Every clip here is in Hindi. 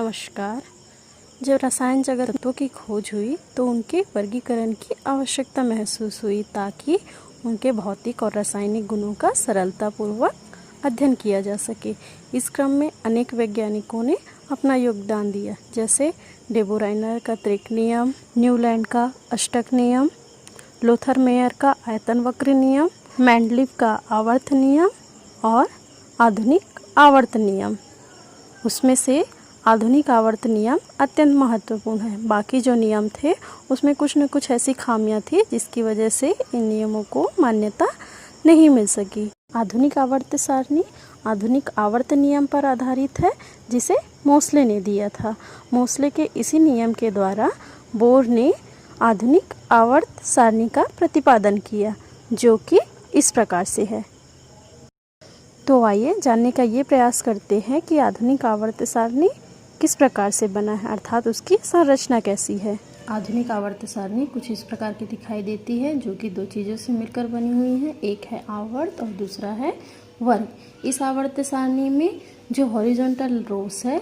नमस्कार। जब रसायन जगत तत्वों की खोज हुई तो उनके वर्गीकरण की आवश्यकता महसूस हुई ताकि उनके भौतिक और रासायनिक गुणों का सरलतापूर्वक अध्ययन किया जा सके। इस क्रम में अनेक वैज्ञानिकों ने अपना योगदान दिया, जैसे डेबोराइनर का त्रिक नियम, न्यूलैंड का अष्टक नियम, लोथर मेयर का आयतन वक्र नियम, मेंडलीव का आवर्त नियम और आधुनिक आवर्त नियम। उसमें से आधुनिक आवर्त नियम अत्यंत महत्वपूर्ण है। बाकी जो नियम थे उसमें कुछ न कुछ ऐसी खामियां थी जिसकी वजह से इन नियमों को मान्यता नहीं मिल सकी। आधुनिक आवर्त सारणी आधुनिक आवर्त नियम पर आधारित है, जिसे मोसले ने दिया था। मोसले के इसी नियम के द्वारा बोर ने आधुनिक आवर्त सारणी का प्रतिपादन किया, जो कि इस प्रकार से है। तो आइए जानने का ये प्रयास करते हैं कि आधुनिक आवर्त सारणी किस प्रकार से बना है, अर्थात उसकी संरचना कैसी है। आधुनिक आवर्त सारणी कुछ इस प्रकार की दिखाई देती है, जो कि दो चीज़ों से मिलकर बनी हुई है। एक है आवर्त और दूसरा है वर्ग। इस आवर्त सारणी में जो हॉरिजॉन्टल रोस है,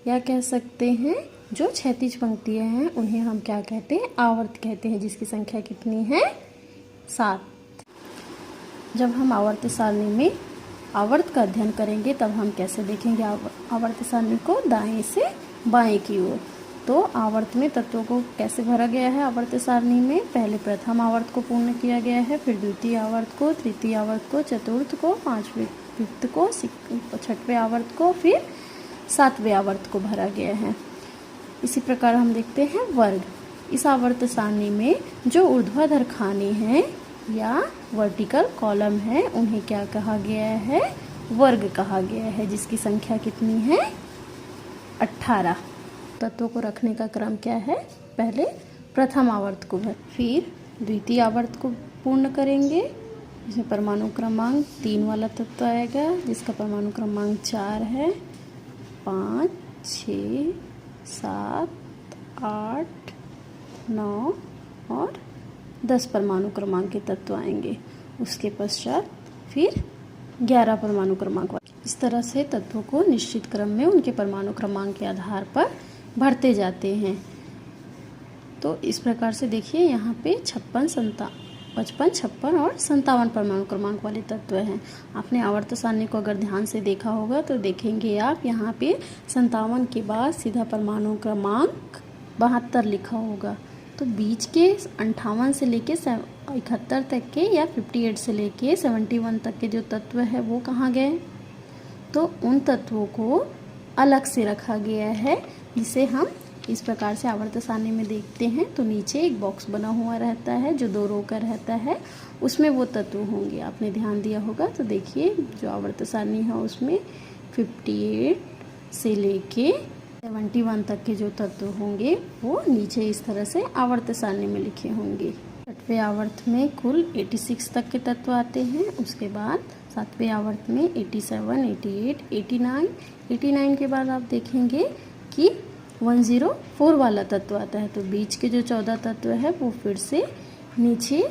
या कह सकते हैं जो क्षैतिज पंक्तियाँ हैं, उन्हें हम क्या कहते हैं, आवर्त कहते हैं, जिसकी संख्या कितनी है, 7। जब हम आवर्त सारणी में आवर्त का अध्ययन करेंगे तब हम कैसे देखेंगे आवर्त सारणी को दाएं से बाएं की ओर। तो आवर्त में तत्वों को कैसे भरा गया है आवर्त सारणी में, पहले प्रथम आवर्त को पूर्ण किया गया है, फिर द्वितीय आवर्त को, तृतीय आवर्त को, चतुर्थ को, पांचवें फिफ्थ को, छठवें आवर्त को, फिर 7वें आवर्त को भरा गया है। इसी प्रकार हम देखते हैं वर्ग। इस आवर्त सारणी में जो ऊर्ध्वाधर खाने हैं या वर्टिकल कॉलम है, उन्हें क्या कहा गया है, वर्ग कहा गया है, जिसकी संख्या कितनी है, 18। तत्वों को रखने का क्रम क्या है, पहले प्रथम आवर्त को फिर द्वितीय आवर्त को पूर्ण करेंगे, जिसमें परमाणु क्रमांक 3 वाला तत्व आएगा, जिसका परमाणु क्रमांक 4 है, 5, 6, 7, 8, 9 और 10 परमाणु क्रमांक के तत्व आएंगे। उसके पश्चात फिर 11 परमाणु क्रमांक। इस तरह से तत्वों को निश्चित क्रम में उनके परमाणु क्रमांक के आधार पर भरते जाते हैं। तो इस प्रकार से देखिए, यहाँ पे 55, 56 और 57 परमाणु क्रमांक वाले तत्व हैं। आपने आवर्त सारणी को अगर ध्यान से देखा होगा तो देखेंगे आप, यहाँ पे 57 के बाद सीधा परमाणु क्रमांक 72 लिखा होगा। तो बीच के 58 से लेके 71 तक के, या 58 से लेके 71 तक के जो तत्व है वो कहाँ गए, तो उन तत्वों को अलग से रखा गया है, जिसे हम इस प्रकार से आवर्त सारणी में देखते हैं। तो नीचे एक बॉक्स बना हुआ रहता है जो 2 रो का रहता है, उसमें वो तत्व होंगे। आपने ध्यान दिया होगा तो देखिए, जो आवर्त सारणी है उसमें 58 से लेके 71 तक के जो तत्व होंगे वो नीचे इस तरह से आवर्त सारणी में लिखे होंगे। 6वें आवर्त में कुल 86 तक के तत्व आते हैं। उसके बाद 7वें आवर्त में 87, 88, 89 के बाद आप देखेंगे कि 104 वाला तत्व आता है। तो बीच के जो 14 तत्व है वो फिर से नीचे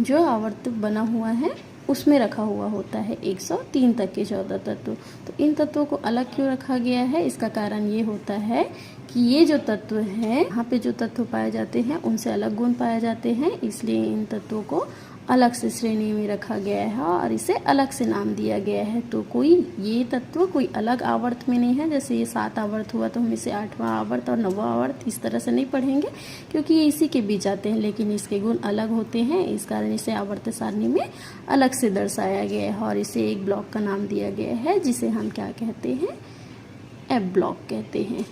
जो आवर्त बना हुआ है उसमें रखा हुआ होता है, 103 तक के 14 तत्व। तो इन तत्वों को अलग क्यों रखा गया है, इसका कारण ये होता है कि ये जो तत्व है, यहाँ पे जो तत्व पाए जाते हैं उनसे अलग गुण पाए जाते हैं, इसलिए इन तत्वों को अलग से श्रेणी में रखा गया है और इसे अलग से नाम दिया गया है। तो ये तत्व कोई अलग आवर्त में नहीं है। जैसे ये 7 आवर्त हुआ तो हम इसे 8वां आवर्त और 9वां आवर्त इस तरह से नहीं पढ़ेंगे, क्योंकि ये इसी के बीच आते हैं, लेकिन इसके गुण अलग होते हैं। इस कारण इसे आवर्त सारणी में अलग से दर्शाया गया है और इसे एक ब्लॉक का नाम दिया गया है, जिसे हम क्या कहते हैं, एफ ब्लॉक कहते हैं।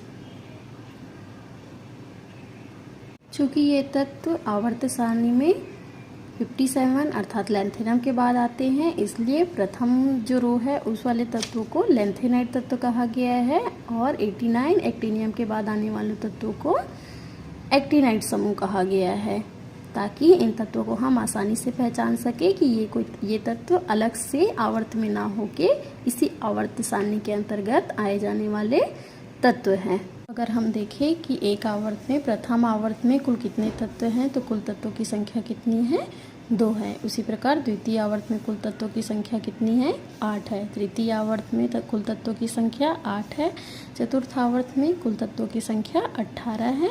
चूँकि ये तत्व आवर्त सारणी में 57 अर्थात लैंथेनम के बाद आते हैं, इसलिए प्रथम जो रो है उस वाले तत्वों को लैंथेनाइट तत्व कहा गया है, और 89 एक्टिनियम के बाद आने वाले तत्वों को एक्टिनाइट समूह कहा गया है, ताकि इन तत्वों को हम आसानी से पहचान सके कि ये तत्व अलग से आवर्त में ना होके इसी आवर्त सारणी के अंतर्गत आए जाने वाले तत्व हैं। अगर हम देखें कि एक आवर्त में, प्रथम आवर्त में कुल कितने तत्व हैं, तो कुल तत्वों की संख्या कितनी है, 2 है। उसी प्रकार द्वितीय आवर्त में कुल तत्वों की संख्या कितनी है? 8 है। तृतीय आवर्त में कुल तत्वों की संख्या 8 है। चतुर्थ आवर्त में कुल तत्वों की संख्या 18 है।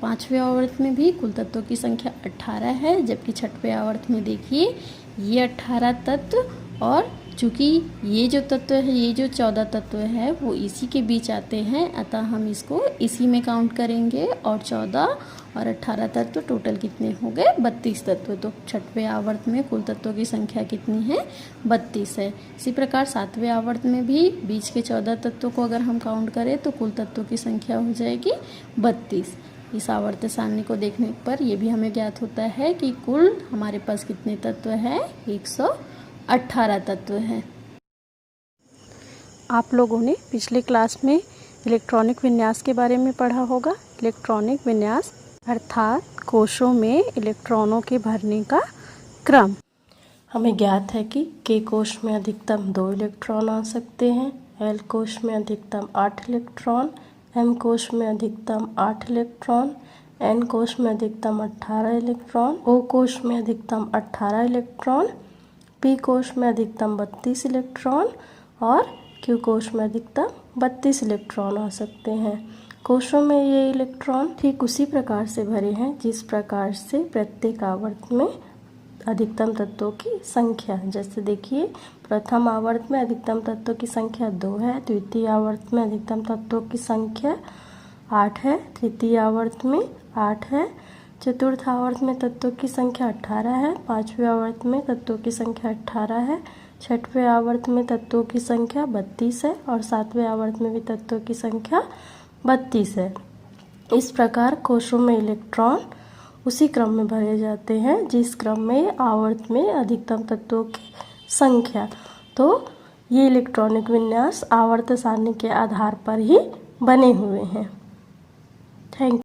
पांचवें आवर्त में भी कुल तत्वों की संख्या 18 है, जबकि छठवें आवर्त में देखिए ये 18 तत्व और चूँकि ये जो तत्व है, ये जो 14 तत्व है वो इसी के बीच आते हैं, अतः हम इसको इसी में काउंट करेंगे और 14 और 18 तत्व टोटल कितने हो गए? 32 तत्व। तो छठवें आवर्त में कुल तत्वों की संख्या कितनी है? 32 है। इसी प्रकार सातवें आवर्त में भी बीच के 14 तत्वों को अगर हम काउंट करें तो कुल तत्वों की संख्या हो जाएगी 32। इस आवर्त सारणी को देखने पर यह भी हमें ज्ञात होता है कि कुल हमारे पास कितने तत्व हैं? 118 तत्व हैं। आप लोगों ने पिछले क्लास में इलेक्ट्रॉनिक विन्यास के बारे में पढ़ा होगा। इलेक्ट्रॉनिक विन्यास अर्थात कोशों में इलेक्ट्रॉनों के भरने का क्रम। हमें ज्ञात है कि के कोश में अधिकतम 2 इलेक्ट्रॉन आ सकते हैं, एल कोश में अधिकतम 8 इलेक्ट्रॉन, एम कोश में अधिकतम 8 इलेक्ट्रॉन, एन कोश में अधिकतम 18 इलेक्ट्रॉन, ओ कोश में अधिकतम 18 इलेक्ट्रॉन, पी कोश में अधिकतम 32 इलेक्ट्रॉन और क्यू कोश में अधिकतम 32 इलेक्ट्रॉन आ सकते हैं। कोशों में ये इलेक्ट्रॉन ठीक उसी प्रकार से भरे हैं जिस प्रकार से प्रत्येक आवर्त में अधिकतम तत्वों की संख्या। जैसे देखिए प्रथम आवर्त में अधिकतम तत्वों की संख्या 2 है, द्वितीय आवर्त में अधिकतम तत्वों की संख्या 8 है, तृतीय आवर्त में 8 है, चतुर्थ आवर्त में तत्वों की संख्या 18 है, पांचवें आवर्त में तत्वों की संख्या 18 है, छठवें आवर्त में तत्वों की संख्या 32 है और सातवें आवर्त में भी तत्वों की संख्या 32 है। इस प्रकार कोशों में इलेक्ट्रॉन उसी क्रम में भरे जाते हैं जिस क्रम में आवर्त में अधिकतम तत्वों की संख्या। तो ये इलेक्ट्रॉनिक विन्यास आवर्त सारणी के आधार पर ही बने हुए हैं। Thank you.